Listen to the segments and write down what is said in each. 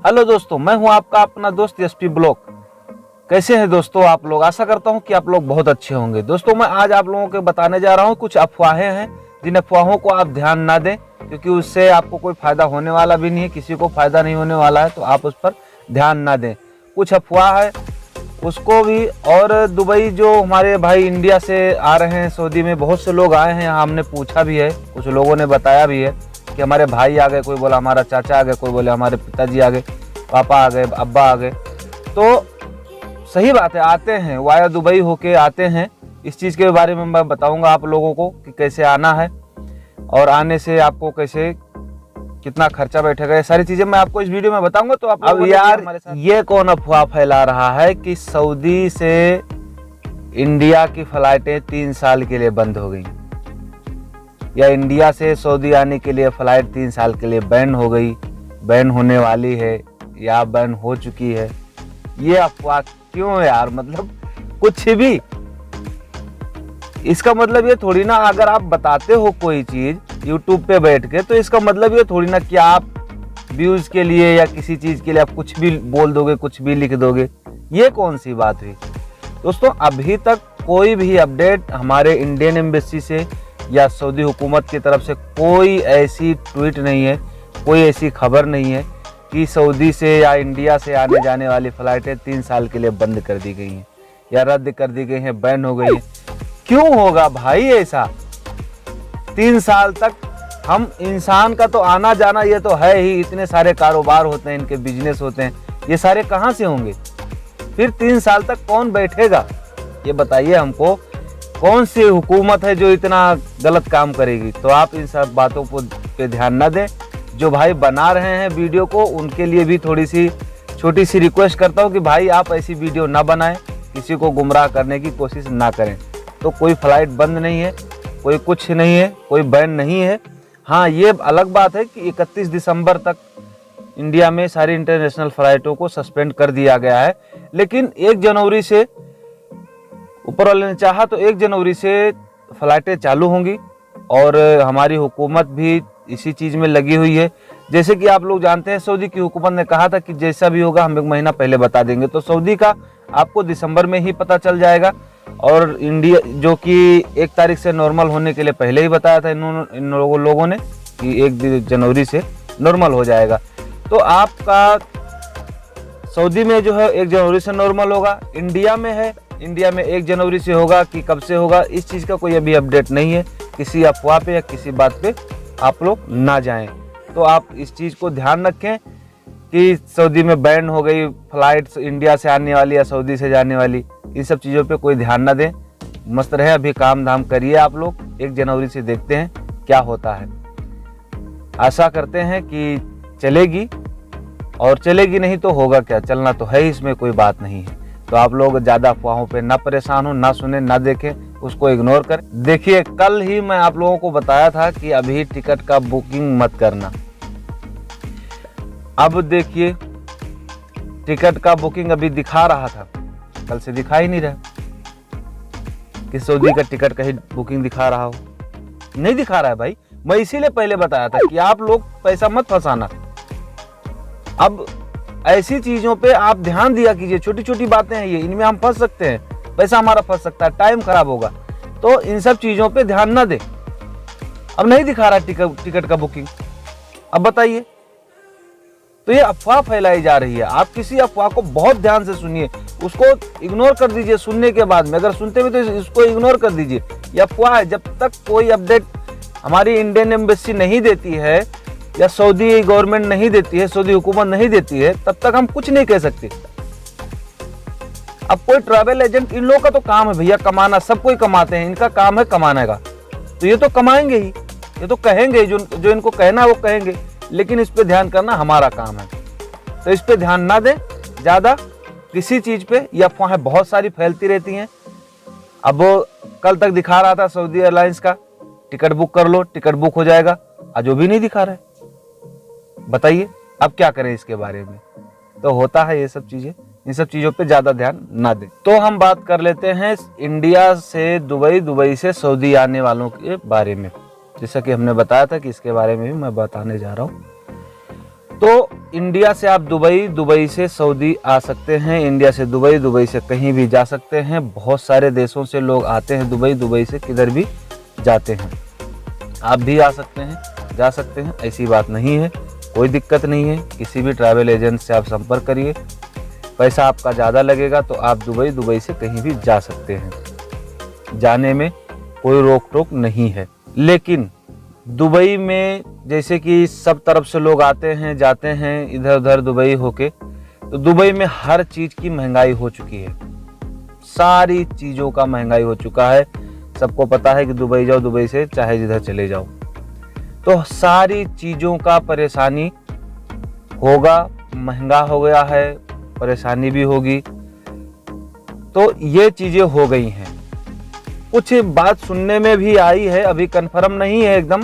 Hello दोस्तों, मैं हूं आपका अपना दोस्त एसपी ब्लॉग। कैसे हैं दोस्तों आप लोग? आशा करता हूं कि आप लोग बहुत अच्छे होंगे। दोस्तों मैं आज आप लोगों को बताने जा रहा हूं कुछ अफवाहें हैं, जिन अफवाहों को आप ध्यान ना दें, क्योंकि उससे आपको कोई फायदा होने वाला भी नहीं है, किसी को फायदा नहीं होने वाला है, तो आप उस पर ध्यान ना दें। कुछ अफवाह है उसको भी। और दुबई जो हमारे भाई इंडिया से आ रहे हैं, सऊदी में बहुत से लोग आए हैं, हमने पूछा भी है, कुछ लोगों ने बताया भी है कि हमारे भाई आ गए, कोई बोला हमारा चाचा आ गए, कोई बोले हमारे पिताजी आ गए, पापा आ गए, अब्बा आ गए। तो सही बात है, आते हैं, वाया दुबई होके आते हैं। इस चीज़ के बारे में मैं बताऊंगा आप लोगों को कि कैसे आना है और आने से आपको कैसे कितना खर्चा बैठेगा, ये सारी चीज़ें मैं आपको इस वीडियो में बताऊंगा। तो आप अब यार ये कौन अफवाह फैला रहा है कि सऊदी से इंडिया की फ्लाइटें 3 साल के लिए बंद हो गई, या इंडिया से सऊदी आने के लिए फ़्लाइट 3 साल के लिए बैन हो गई, बैन होने वाली है या बैन हो चुकी है? ये अफवाह क्यों यार? मतलब कुछ भी, इसका मतलब ये थोड़ी ना, अगर आप बताते हो कोई चीज़ यूट्यूब पे बैठ के, तो इसका मतलब ये थोड़ी ना कि आप व्यूज़ के लिए या किसी चीज़ के लिए आप कुछ भी बोल दोगे, कुछ भी लिख दोगे। ये कौन सी बात हुई दोस्तों? अभी तक कोई भी अपडेट हमारे इंडियन एम्बेसी से या सऊदी हुकूमत की तरफ से कोई ऐसी ट्वीट नहीं है, कोई ऐसी खबर नहीं है कि सऊदी से या इंडिया से आने जाने वाली फ़्लाइटें 3 साल के लिए बंद कर दी गई हैं या रद्द कर दी गई हैं, बैन हो गई हैं। क्यों होगा भाई ऐसा? 3 साल तक हम, इंसान का तो आना जाना ये तो है ही, इतने सारे कारोबार होते हैं, इनके बिजनेस होते हैं, ये सारे कहाँ से होंगे? फिर 3 साल तक कौन बैठेगा? ये बताइए हमको, कौन सी हुकूमत है जो इतना गलत काम करेगी? तो आप इन सब बातों पे ध्यान न दें। जो भाई बना रहे हैं वीडियो को, उनके लिए भी थोड़ी सी छोटी सी रिक्वेस्ट करता हूँ कि भाई आप ऐसी वीडियो ना बनाएं, किसी को गुमराह करने की कोशिश ना करें। तो कोई फ़्लाइट बंद नहीं है, कोई कुछ नहीं है, कोई बैन नहीं है। हाँ, ये अलग बात है कि 31 दिसंबर तक इंडिया में सारी इंटरनेशनल फ़्लाइटों को सस्पेंड कर दिया गया है, लेकिन 1 जनवरी से ऊपर वाले ने चाहा तो 1 जनवरी से फ़्लाइटें चालू होंगी। और हमारी हुकूमत भी इसी चीज़ में लगी हुई है। जैसे कि आप लोग जानते हैं, सऊदी की हुकूमत ने कहा था कि जैसा भी होगा हम 1 महीना पहले बता देंगे, तो सऊदी का आपको दिसंबर में ही पता चल जाएगा। और इंडिया जो कि 1 तारीख से नॉर्मल होने के लिए पहले ही बताया था इन लोगों ने कि 1 जनवरी से नॉर्मल हो जाएगा। तो आपका सऊदी में जो है 1 जनवरी से नॉर्मल होगा, इंडिया में है, इंडिया में 1 जनवरी से होगा कि कब से होगा, इस चीज़ का कोई अभी अपडेट नहीं है। किसी अफवाह पे या किसी बात पे आप लोग ना जाएं। तो आप इस चीज़ को ध्यान रखें कि सऊदी में बैन हो गई फ़्लाइट्स, इंडिया से आने वाली या सऊदी से जाने वाली, इन सब चीज़ों पे कोई ध्यान ना दें। मस्त रहे, अभी काम धाम करिए आप लोग। 1 जनवरी से देखते हैं क्या होता है। आशा करते हैं कि चलेगी, और चलेगी नहीं तो होगा क्या, चलना तो है, इसमें कोई बात नहीं है। तो आप लोग ज़्यादा अफवाहों पे ना परेशान हो, ना सुने, ना देखें, उसको इग्नोर करें। देखिए, कल ही मैं आप लोगों को बताया था कि अभी टिकट का बुकिंग मत करना। अब देखिए, टिकट का बुकिंग अभी दिखा रहा था, कल से दिखा ही नहीं रहा कि सऊदी का टिकट का ही बुकिंग दिखा रहा हो। नहीं दिखा रहा है भाई। मैं इसीलिए पहले बताया था कि आप लोग पैसा मत फंसाना। अब ऐसी चीज़ों पे आप ध्यान दिया कीजिए, छोटी छोटी बातें हैं ये, इनमें हम फंस सकते हैं, पैसा हमारा फंस सकता है, टाइम खराब होगा। तो इन सब चीज़ों पे ध्यान ना दें। अब नहीं दिखा रहा टिकट का बुकिंग, अब बताइए। तो ये अफवाह फैलाई जा रही है। आप किसी अफवाह को बहुत ध्यान से सुनिए, उसको इग्नोर कर दीजिए सुनने के बाद में। अगर सुनते भी तो इसको इग्नोर कर दीजिए। ये अफवाह है। जब तक कोई अपडेट हमारी इंडियन एम्बेसी नहीं देती है या सऊदी गवर्नमेंट नहीं देती है, सऊदी हुकूमत नहीं देती है, तब तक हम कुछ नहीं कह सकते। अब कोई ट्रैवल एजेंट, इन लोगों का तो काम है भैया कमाना, सब कोई कमाते हैं, इनका काम है कमाने का, तो ये तो कमाएंगे ही, ये तो कहेंगे, जो इनको कहना है वो कहेंगे, लेकिन इस पे ध्यान करना हमारा काम है। तो इस पे ध्यान ना दें ज़्यादा किसी चीज़ पे। ये अफवाहें बहुत सारी फैलती रहती हैं। अब कल तक दिखा रहा था सऊदी एयरलाइंस का टिकट बुक कर लो, टिकट बुक हो जाएगा, आज वो भी नहीं दिखा रहा है। बताइए अब क्या करें इसके बारे में? तो होता है ये सब चीज़ें, इन सब चीज़ों पे ज़्यादा ध्यान ना दें। तो हम बात कर लेते हैं इंडिया से दुबई, दुबई से सऊदी आने वालों के बारे में। जैसा कि हमने बताया था कि इसके बारे में भी मैं बताने जा रहा हूँ। तो इंडिया से आप दुबई, दुबई से सऊदी आ सकते हैं, इंडिया से दुबई, दुबई से कहीं भी जा सकते हैं। बहुत सारे देशों से लोग आते हैं दुबई, दुबई से किधर भी जाते हैं। आप भी आ सकते हैं, जा सकते हैं, ऐसी बात नहीं है, कोई दिक्कत नहीं है। किसी भी ट्रैवल एजेंट से आप संपर्क करिए। पैसा आपका ज़्यादा लगेगा तो आप दुबई, दुबई से कहीं भी जा सकते हैं, जाने में कोई रोक टोक नहीं है। लेकिन दुबई में जैसे कि सब तरफ से लोग आते हैं, जाते हैं इधर उधर दुबई होके, तो दुबई में हर चीज़ की महंगाई हो चुकी है, सारी चीज़ों का महंगाई हो चुका है। सबको पता है कि दुबई जाओ, दुबई से चाहे जिधर चले जाओ, तो सारी चीज़ों का परेशानी होगा, महंगा हो गया है, परेशानी भी होगी। तो ये चीज़ें हो गई हैं। कुछ बात सुनने में भी आई है, अभी कंफर्म नहीं है, एकदम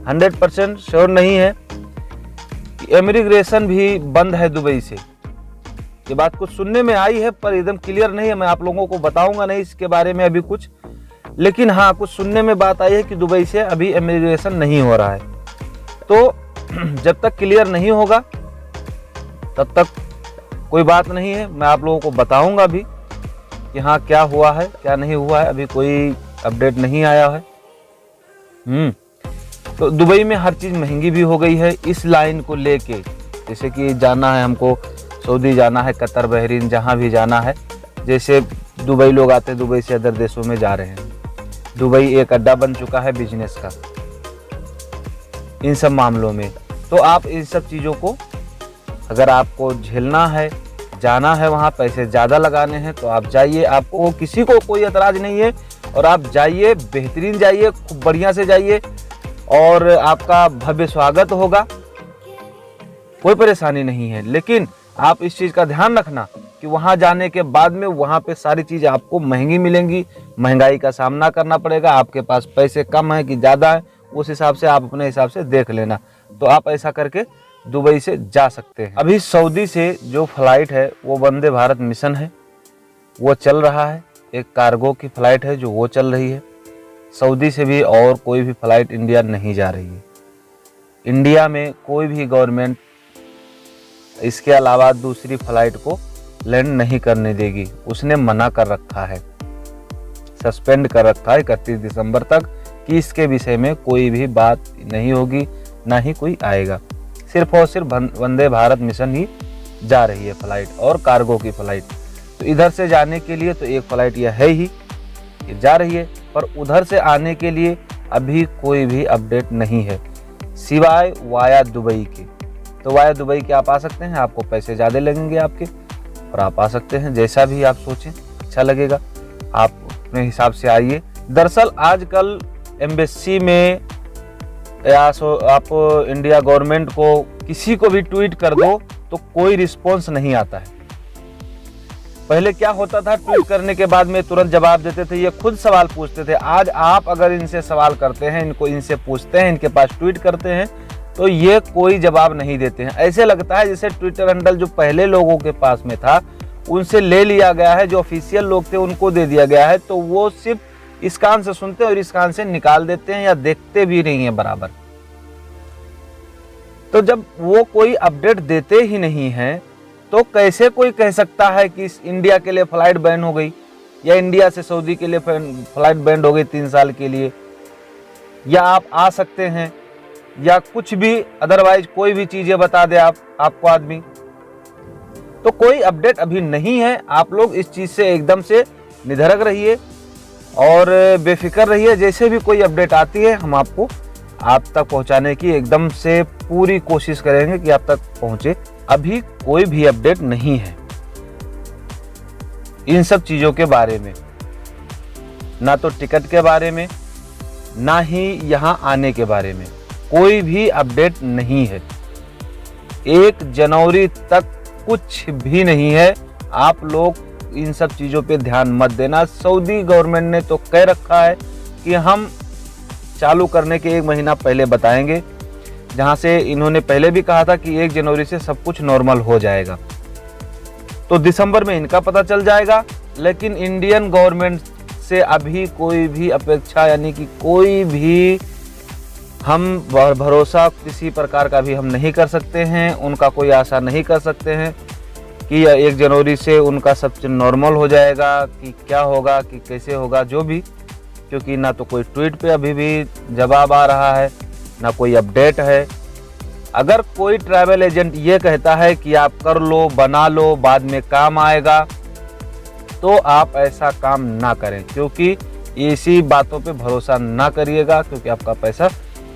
100% श्योर नहीं है कि इमिग्रेशन भी बंद है दुबई से। ये बात कुछ सुनने में आई है पर एकदम क्लियर नहीं है। मैं आप लोगों को बताऊंगा नहीं इसके बारे में अभी कुछ, लेकिन हाँ कुछ सुनने में बात आई है कि दुबई से अभी इमिग्रेशन नहीं हो रहा है। तो जब तक क्लियर नहीं होगा तब तक कोई बात नहीं है। मैं आप लोगों को बताऊंगा भी कि हाँ क्या हुआ है क्या नहीं हुआ है, अभी कोई अपडेट नहीं आया है। तो दुबई में हर चीज़ महंगी भी हो गई है इस लाइन को लेके। जैसे कि जाना है हमको, सऊदी जाना है, कतर, बहरीन, जहाँ भी जाना है, जैसे दुबई लोग आते हैं, दुबई से अदर देशों में जा रहे हैं। दुबई एक अड्डा बन चुका है बिजनेस का इन सब मामलों में। तो आप इन सब चीज़ों को अगर आपको झेलना है, जाना है, वहाँ पैसे ज़्यादा लगाने हैं तो आप जाइए, आपको किसी को कोई एतराज़ नहीं है। और आप जाइए, बेहतरीन जाइए, खूब बढ़िया से जाइए और आपका भव्य स्वागत होगा, कोई परेशानी नहीं है। लेकिन आप इस चीज़ का ध्यान रखना कि वहाँ जाने के बाद में वहाँ पे सारी चीज़ें आपको महंगी मिलेंगी, महंगाई का सामना करना पड़ेगा। आपके पास पैसे कम है कि ज़्यादा है, उस हिसाब से आप अपने हिसाब से देख लेना। तो आप ऐसा करके दुबई से जा सकते हैं। अभी सऊदी से जो फ्लाइट है वो वंदे भारत मिशन है, वो चल रहा है। एक कार्गो की फ़्लाइट है जो वो चल रही है। सऊदी से भी और कोई भी फ़्लाइट इंडिया नहीं जा रही है। इंडिया में कोई भी गवर्नमेंट इसके अलावा दूसरी फ़्लाइट को लैंड नहीं करने देगी, उसने मना कर रखा है, सस्पेंड कर रखा है 31 दिसंबर तक कि इसके विषय में कोई भी बात नहीं होगी, ना ही कोई आएगा। सिर्फ और सिर्फ वंदे भारत मिशन ही जा रही है फ़्लाइट और कार्गो की फ़्लाइट। तो इधर से जाने के लिए तो एक फ़्लाइट यह है ही, ये जा रही है, पर उधर से आने के लिए अभी कोई भी अपडेट नहीं है सिवाय वाया दुबई के। तो वाया दुबई के आप आ सकते हैं, आपको पैसे ज़्यादा लगेंगे आपके, और आप आ सकते हैं, जैसा भी आप सोचें अच्छा लगेगा, आप अपने हिसाब से आइए। दरअसल आजकल एम्बेसी में या आप इंडिया गवर्नमेंट को किसी को भी ट्वीट कर दो तो कोई रिस्पॉन्स नहीं आता है। पहले क्या होता था, ट्वीट करने के बाद में तुरंत जवाब देते थे, ये खुद सवाल पूछते थे। आज आप अगर इनसे सवाल करते हैं, इनसे पूछते हैं, इनके पास ट्वीट करते हैं तो ये कोई जवाब नहीं देते हैं। ऐसे लगता है जैसे ट्विटर हैंडल जो पहले लोगों के पास में था उनसे ले लिया गया है, जो ऑफिशियल लोग थे उनको दे दिया गया है, तो वो सिर्फ इस कान से सुनते हैं और इस कान से निकाल देते हैं या देखते भी नहीं है बराबर। तो जब वो कोई अपडेट देते ही नहीं है तो कैसे कोई कह सकता है कि इंडिया के लिए फ्लाइट बैन हो गई, या इंडिया से सऊदी के लिए फ्लाइट बैन हो गई 3 साल के लिए, या आप आ सकते हैं, या कुछ भी अदरवाइज कोई भी चीजें बता दे आपको आदमी। तो कोई अपडेट अभी नहीं है। आप लोग इस चीज से एकदम से निधड़क रहिए और बेफिक्र रहिए। जैसे भी कोई अपडेट आती है हम आपको आप तक पहुंचाने की एकदम से पूरी कोशिश करेंगे कि आप तक पहुंचे। अभी कोई भी अपडेट नहीं है इन सब चीजों के बारे में, ना तो टिकट के बारे में, ना ही यहां आने के बारे में कोई भी अपडेट नहीं है। 1 जनवरी तक कुछ भी नहीं है। आप लोग इन सब चीजों पे ध्यान मत देना। सऊदी गवर्नमेंट ने तो कह रखा है कि हम चालू करने के 1 महीना पहले बताएंगे, जहां से इन्होंने पहले भी कहा था कि 1 जनवरी से सब कुछ नॉर्मल हो जाएगा। तो दिसंबर में इनका पता चल जाएगा, लेकिन इंडियन गवर्नमेंट से अभी कोई भी अपेक्षा यानी कि कोई भी हम भरोसा किसी प्रकार का भी हम नहीं कर सकते हैं, उनका कोई आशा नहीं कर सकते हैं कि 1 जनवरी से उनका सब चीज़ नॉर्मल हो जाएगा, कि क्या होगा, कि कैसे होगा, जो भी, क्योंकि ना तो कोई ट्वीट पे अभी भी जवाब आ रहा है, ना कोई अपडेट है। अगर कोई ट्रैवल एजेंट ये कहता है कि आप कर लो, बना लो, बाद में काम आएगा, तो आप ऐसा काम ना करें, क्योंकि इसी बातों पे भरोसा ना करिएगा, क्योंकि आपका पैसा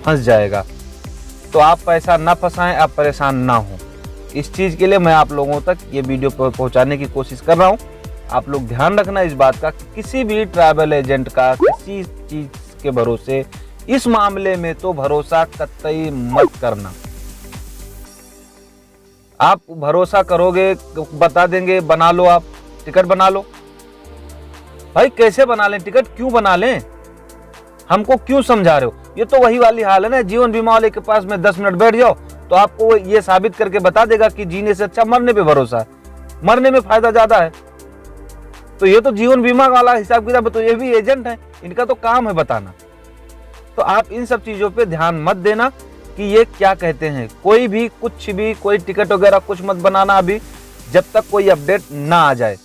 फंस जाएगा। तो आप पैसा ना फंसाएं, आप परेशान ना हो। इस चीज़ के लिए मैं आप लोगों तक ये वीडियो पहुंचाने की कोशिश कर रहा हूं। आप लोग ध्यान रखना इस बात का, किसी भी ट्रैवल एजेंट का किसी चीज़ के भरोसे, इस मामले में तो भरोसा कतई मत करना। आप भरोसा करोगे, बता देंगे बना लो, आप टिकट बना लो। भाई कैसे बना लें टिकट, क्यों बना लें, हमको क्यों समझा रहे हो? ये तो वही वाली हाल है ना, जीवन बीमा वाले के पास में 10 मिनट बैठ जाओ तो आपको ये साबित करके बता देगा कि जीने से अच्छा मरने पे भरोसा है, मरने में फायदा ज्यादा है। तो ये तो जीवन बीमा वाला हिसाब किताब, तो ये भी एजेंट है, इनका तो काम है बताना। तो आप इन सब चीजों पे ध्यान मत देना कि ये क्या कहते हैं। कोई भी कुछ भी, कोई टिकट वगैरह कुछ मत बनाना अभी, जब तक कोई अपडेट ना आ जाए।